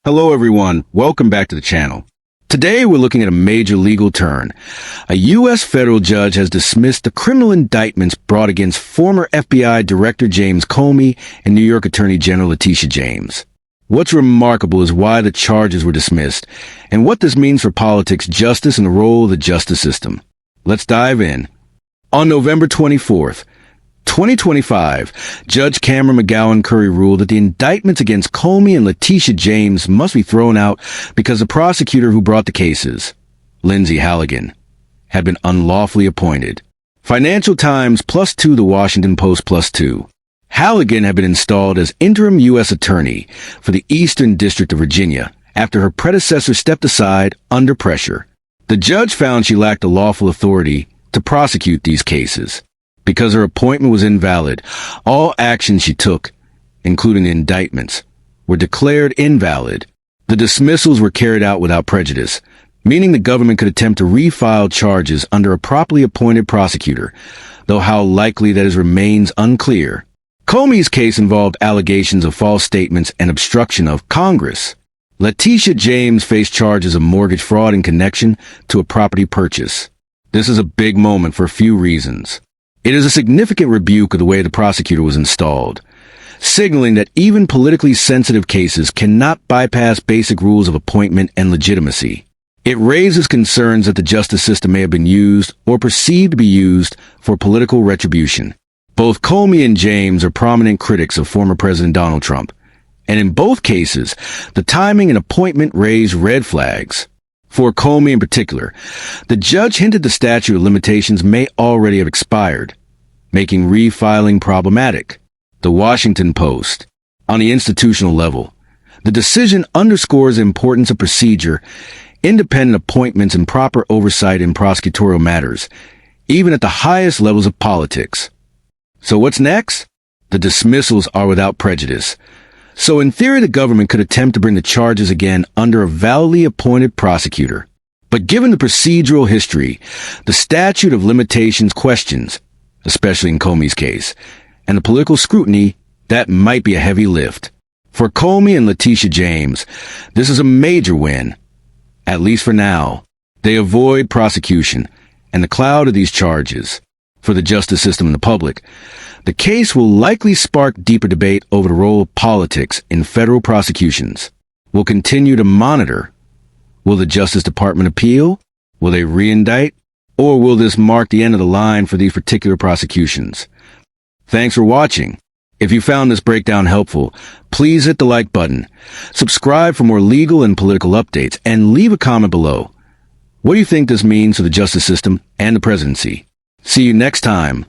Hello everyone, welcome back to the channel. Today we're looking at a major legal turn. A U.S. federal judge has dismissed the criminal indictments brought against former FBI Director James Comey and New York Attorney General Letitia James. What's remarkable is why the charges were dismissed, and what this means for politics, justice, and the role of the justice system. Let's dive in. On November 24th, 2025, Judge Cameron McGowan Curry ruled that the indictments against Comey and Letitia James must be thrown out because the prosecutor who brought the cases, Lindsey Halligan, had been unlawfully appointed. Financial Times +2, The Washington Post +2. Halligan had been installed as interim U.S. Attorney for the Eastern District of Virginia after her predecessor stepped aside under pressure. The judge found she lacked the lawful authority to prosecute these cases. Because her appointment was invalid, all actions she took, including the indictments, were declared invalid. The dismissals were carried out without prejudice, meaning the government could attempt to refile charges under a properly appointed prosecutor, though how likely that is remains unclear. Comey's case involved allegations of false statements and obstruction of Congress. Letitia James faced charges of mortgage fraud in connection to a property purchase. This is a big moment for a few reasons. It is a significant rebuke of the way the prosecutor was installed, signaling that even politically sensitive cases cannot bypass basic rules of appointment and legitimacy. It raises concerns that the justice system may have been used or perceived to be used for political retribution. Both Comey and James are prominent critics of former President Donald Trump, and in both cases, the timing and appointment raised red flags. For Comey in particular, the judge hinted the statute of limitations may already have expired, making refiling problematic. The Washington Post. On the institutional level, the decision underscores the importance of procedure, independent appointments, and proper oversight in prosecutorial matters, even at the highest levels of politics. So what's next? The dismissals are without prejudice. So in theory, the government could attempt to bring the charges again under a validly appointed prosecutor. But given the procedural history, the statute of limitations questions, especially in Comey's case, and the political scrutiny, that might be a heavy lift. For Comey and Letitia James, this is a major win. At least for now. They avoid prosecution and the cloud of these charges. For the justice system and the public, the case will likely spark deeper debate over the role of politics in federal prosecutions. We'll continue to monitor. Will the Justice Department appeal? Will they re-indict? Or will this mark the end of the line for these particular prosecutions? Thanks for watching. If you found this breakdown helpful, please hit the like button, subscribe for more legal and political updates, and leave a comment below. What do you think this means for the justice system and the presidency? See you next time.